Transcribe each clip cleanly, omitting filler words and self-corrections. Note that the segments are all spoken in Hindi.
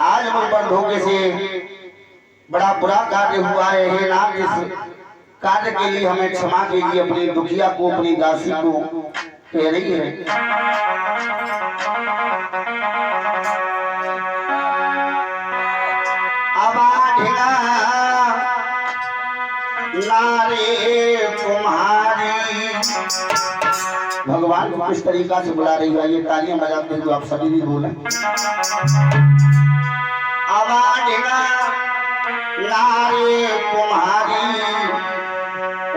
आज मुझ पर धोखे से बड़ा बुरा कार्य हुआ है। हे नाथ, इस कार्य के लिए हमें क्षमा कीजिए। अपनी दुखिया को, अपनी दासी को कह रही है। नारे कुम्हारी, भगवान को किस तरीका से बुला रही है। ये तालियां बजाते हुए आप सभी भी बोले। नारे कुम्हारी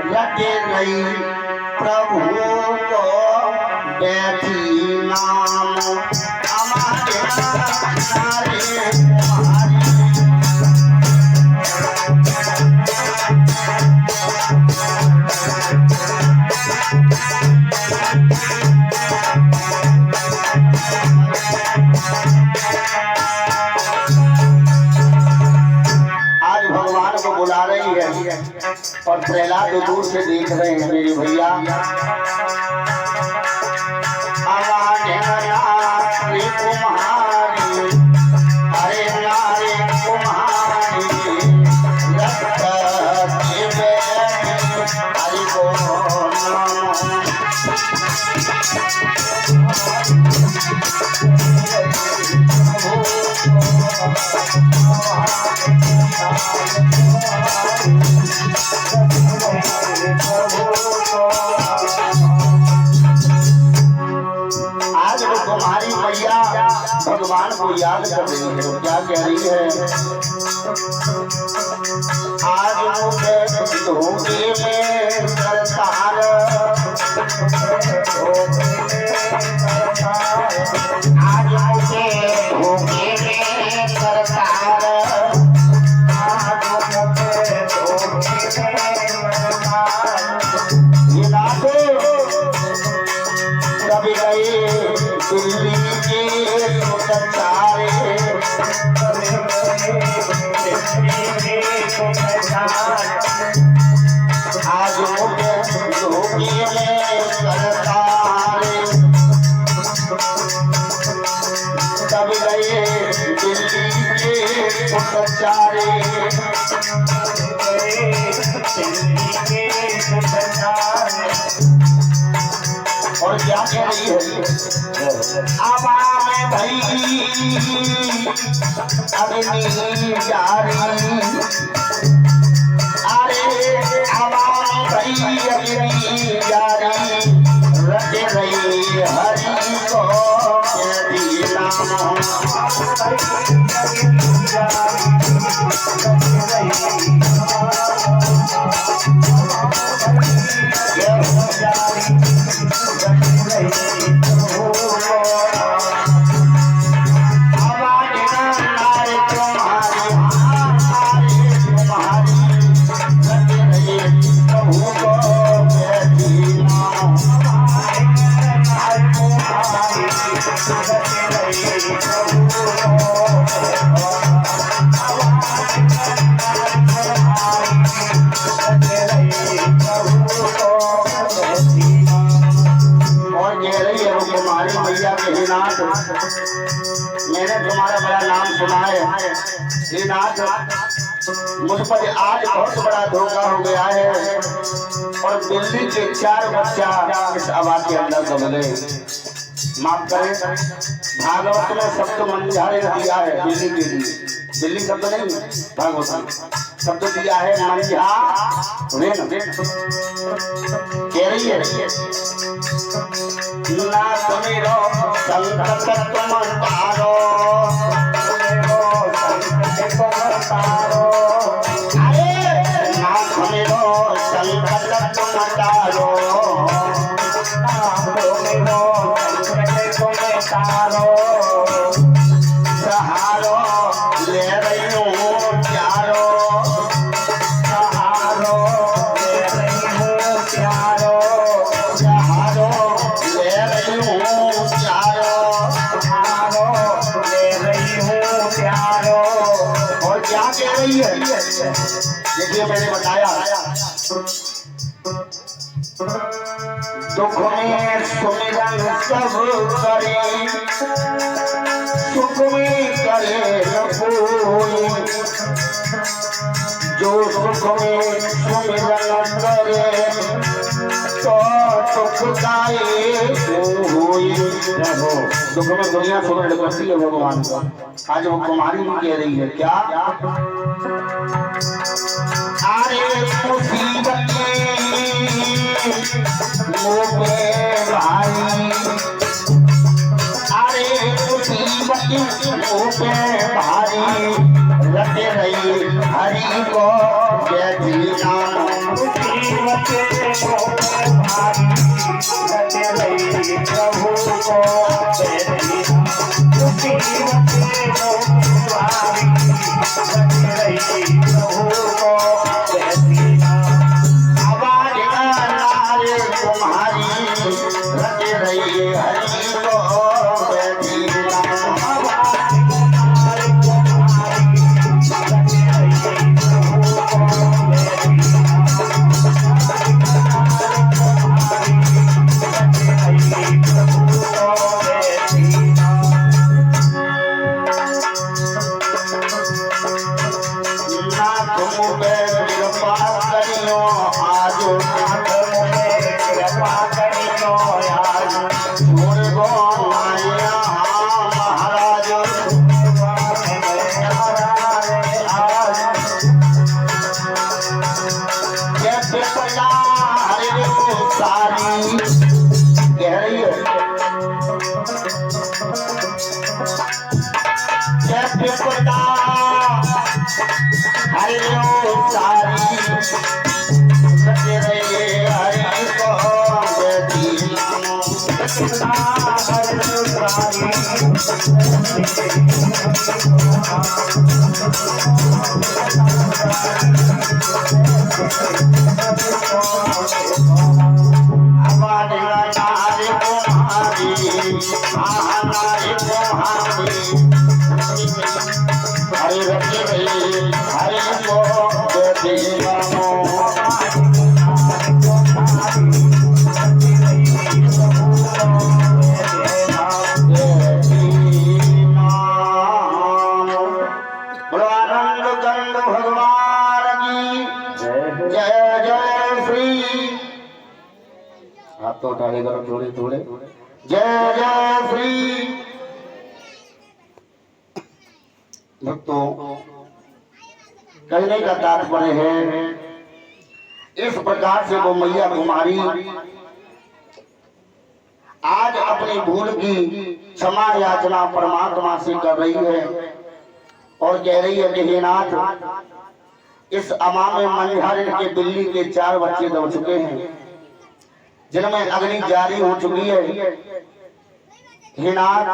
रटे रही प्रभु को बैठी नाम। नारे कुम्हारी बुला रही है और प्रहलाद दूर से देख रहे हैं। मेरे भैया नारे कुम्हारी, अरे नारे कुम्हारी हरि को आज वो तुम्हारी मैया भगवान को याद कर रही है। क्या कह रही है? आज मुझे धोखे में सरकार, आज मुझे धोखे में सरकार, ये नाटो कभी गए दिल्ली के सुचारे, आज मुझे धोखे में सरकार, कभी गए दिल्ली के सुचारे, और क्या कह रही है? आवा में भाई अग्नि जारी, अरे आवा में भाई अग्नि जारी रट रही हरि को मैंने तुम्हारा बड़ा नाम सुना है। ये नाथ, मुझ पर आज बहुत बड़ा धोखा हो गया है और दिल्ली के 4 बच्चा इस आवाज के अंदर दब गए। माफ करें, भागवत में शब्द मंझारे दिया है दिल्ली के लिए। दिल्ली शब्द नहीं, भागवत में शब्द दिया है मंझा। कह रही है ना सुमिरो संकट तुम तारो, अरे ना सुमिरो संकट तुम तारो, सहारो ले रही हूँ प्यारो, सहारो ले रही हूँ प्यारो, सहारो ले रही हूँ प्यारो, सहारो ले रही हूँ प्यारो। और क्या कह रही है? देखिए, मैंने बताया दुख में सुमिरन सब करे, सुख में करे रघु सुख में सुमिरन करे तो सुखदाई होई रहो। दुख में दुनिया सुमिरन करती है भगवान का। आज वो कुमारी भी कह रही है क्या, अरे मुसीबत मुँह पे भाई, अरे मुसीबत मुँह पे भारी लगे रही हरि को जय जीना। मुसीबत मुँह पे भारी लगे रही प्रभु को जय जीना। मुसीबत मुँह पे भारी लगे रही प्रभु को जय जीना। आवाज नारे तुम्हारी लगे रही हरि को जय जीना। आवाज नारे तुम्हारी लगे रही प्रभु को जय जीना। लगे रही प्रभु को जय जीना। ना तुम पे कृपा करियो आज, ना तुम पे कृपा करियो आज, छोड़ गो माया महाराज आज। ये विपदा हरियो सारी कह रही है, ये विपदा हरियो सारी लगे रहे हरि को जय जीना। हरियो सारी आवाज नारे तुम्हारी नारे तुम्हारी हरि रखे रही हरि को जय जीना। भगवान की जय जय श्री। हाथ तो उठा के करो थोड़े थोड़े, जय जय श्री। भक्तों, कहने का तात्पर्य है इस प्रकार से वो मैया कुमारी आज अपनी भूल की क्षमा याचना परमात्मा से कर रही है और कह रही है कि हे नाथ, इस अमामे मनिहारिन के बिल्ली के 4 बच्चे दब चुके हैं जिनमें अग्नि जारी हो चुकी है। हे नाथ,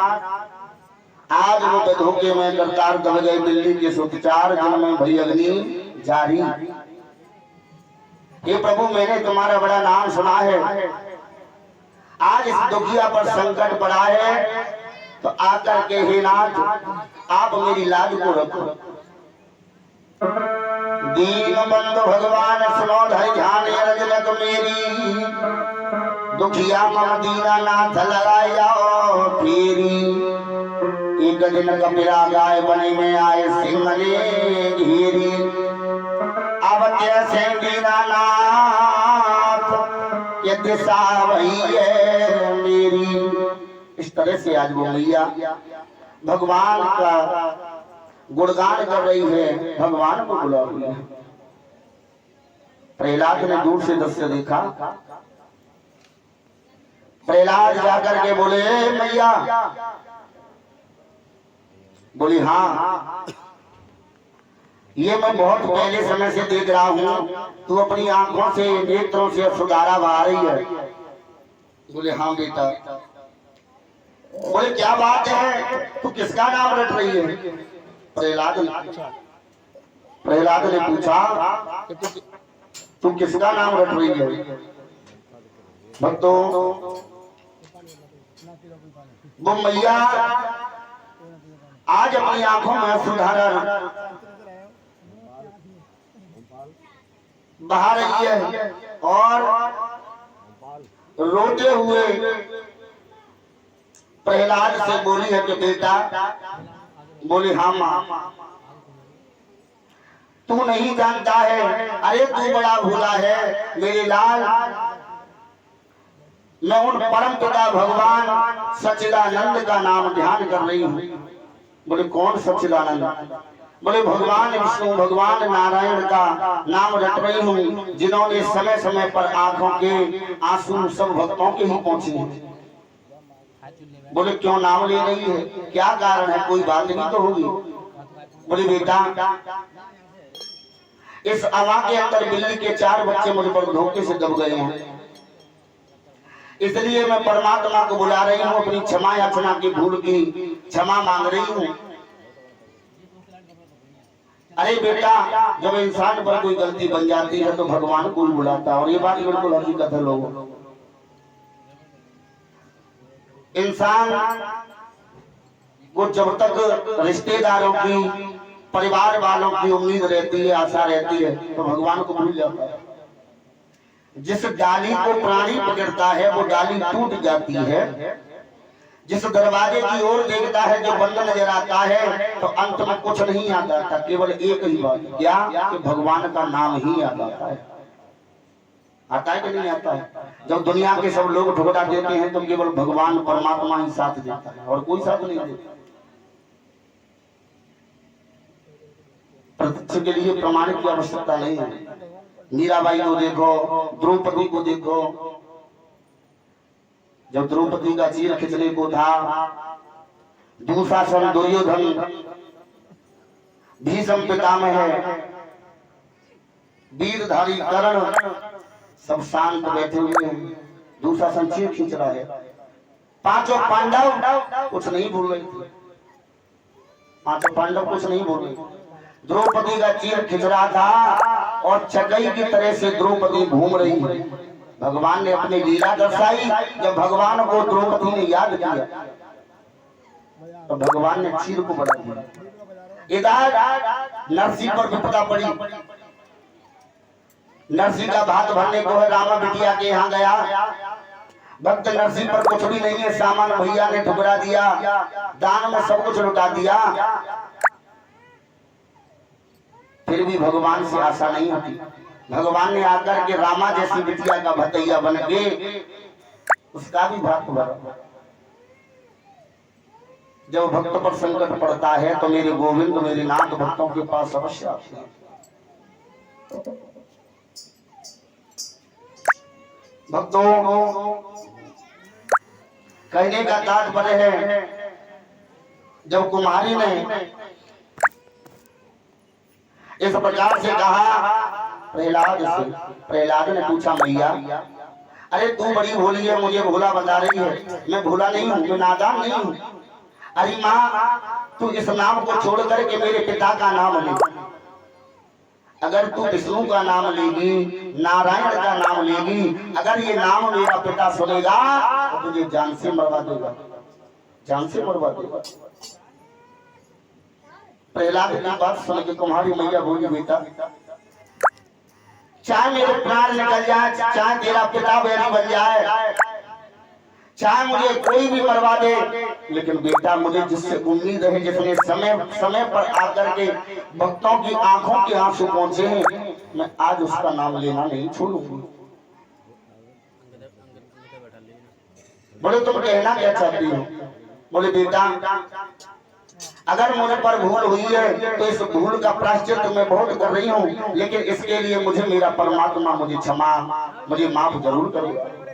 आज वो धोखे में करतार दब गए बिल्ली के 4 जिनमें भई अग्नि जारी। हे प्रभु, मैंने तुम्हारा बड़ा नाम सुना है, आज इस दुखिया पर संकट पड़ा है तो आकर के हे नाथ आप मेरी लाज को रखो। दीन बंधु भगवान सुनो धरि ध्यान अर्जुनक मेरी, दुखिया मम दीना नाथ लगाए जाओ फेरी। एक दिन कपिला गाय बने में आए सिंह ने घेरी, अब कैसे दीना नाथ ये दिशा वही है मेरी। इस तरह से आज वो मैया भगवान का गुणगान कर रही है, भगवान को बुला रही है। प्रहलाद ने दूर से दृश्य देखा। प्रहलाद जाकर के बोले मैया, बोली हाँ, ये मैं बहुत पहले समय से देख रहा हूँ, तू अपनी आंखों से नेत्रों से सुधारा बहा रही है। बोले हाँ बेटा। बोले क्या बात है, तू किसका नाम रट रही है? प्रहलाद ने पूछा तू किसका नाम रट रही है? भक्तों, वो मैया आज अपनी आंखों में सुधारा बहा रही है और रोते हुए प्रहलाद से बोली है कि बेटा, बोली हाँ माँ, तू नहीं जानता है, अरे तू बड़ा भूला है मेरे लाल। मैं उन परम पिता भगवान सच्चिदानंद का नाम ध्यान कर रही हूँ। बोले कौन सच्चिदानंद? बोले भगवान विष्णु भगवान नारायण का नाम रट रही हूँ, जिन्होंने समय समय पर आंखों के आंसू सब भक्तों के ही पहुंचे हैं। बोले क्यों नाम ले रही है, क्या कारण है, कोई बात नहीं तो होगी। बोले बेटा इस अवा के अंदर बिल्ली के 4 बच्चे मुझ पर धोखे से दब गए हैं, इसलिए मैं परमात्मा को बुला रही हूँ, अपनी क्षमा याचना की भूल की क्षमा मांग रही हूँ। अरे बेटा जब इंसान पर कोई गलती बन जाती है तो भगवान को बुलाता है, और ये बात बिल्कुल हकीकत है। लोगों इंसान को जब तक रिश्तेदारों की परिवार वालों की उम्मीद रहती है, आशा रहती है, तो भगवान को भूल जाता है। जिस डाली को प्राणी पकड़ता है वो डाली टूट जाती है। जिस दरवाजे की ओर देखता है जो बंद नजर आता है, तो अंत में कुछ नहीं याद आता, केवल एक ही बात, क्या कि भगवान का नाम ही याद आता है। आता है कि नहीं आता है? जब दुनिया के सब लोग ठुकरा देते हैं तो केवल भगवान परमात्मा ही साथ देता है, और कोई साथ नहीं देता। प्रत्यक्ष के लिए प्रमाण की आवश्यकता नहीं है। मीराबाई को देखो, द्रौपदी को देखो, जब द्रौपदी का चीर खींचने को था, दुशासन दुर्योधन भीष्म पितामह वीरधारी कर्ण सब शांत बैठे हुए हैं, दुशासन चीर खींच रहा है। 5 पांडव कुछ नहीं बोल रहे थे, 5 पांडव कुछ नहीं बोल रहे थे। द्रौपदी का चीर खींच रहा था और चकई की तरह से द्रौपदी घूम रही है। भगवान ने अपनी लीला दर्शाई। जब भगवान को द्रौपदी ने याद किया तो भगवान ने चीर को बढ़ा दिया। इधर नरसिंह पर विपदा पड़ी। नरसिंह का भात भरने को है, रामा बिटिया के यहाँ गया। भक्त नरसिंह पर कुछ भी नहीं है, सामान भैया ने ठुकरा दिया, दान में सब कुछ लुटा दिया। फिर भी भगवान से आशा नहीं होती। भगवान ने आकर के रामा जैसी बिटिया का भतैया बन के उसका भी भात भरा। जब भक्त पर संकट पड़ता है तो मेरे गोविंद मेरे नाथ भक्तों के पास अवश्य आते हैं। भक्तों कहने का तात्पर्य है, जब कुमारी ने इस प्रकार से कहा प्रहलाद से, प्रहलाद ने पूछा मैया अरे तू बड़ी भोली है, मुझे भोला बता रही है। मैं भोला नहीं हूँ, मैं नादान नहीं हूँ। अरे माँ तू इस नाम को छोड़ करके मेरे पिता का नाम ले। अगर तू विष्णु का नाम लेगी, नारायण का नाम लेगी, अगर ये नाम मेरा पिता सुनेगा तो तुझे जान से मरवा देगा, जान से मरवा देगा। प्रहलाद की बात सुन के तुम्हारी मैया बोली बेटा चाहे मेरे प्राण निकल जाए, चाहे तेरा पिता बैरी बन जाए, चाहे मुझे कोई भी मरवा दे, लेकिन बेटा मुझे जिससे उम्मीद है, जिसने समय पर आकर के भक्तों की आंखों के आंसू पहुंचे हैं, मैं आज उसका नाम लेना नहीं छोड़ूंगी। बोले तुम कहना क्या चाहती हो? बोले बेटा अगर मुझे पर भूल हुई है तो इस भूल का प्रायश्चित मैं बहुत कर रही हूँ, लेकिन इसके लिए मुझे मेरा परमात्मा मुझे क्षमा, मुझे माफ जरूर करेगा।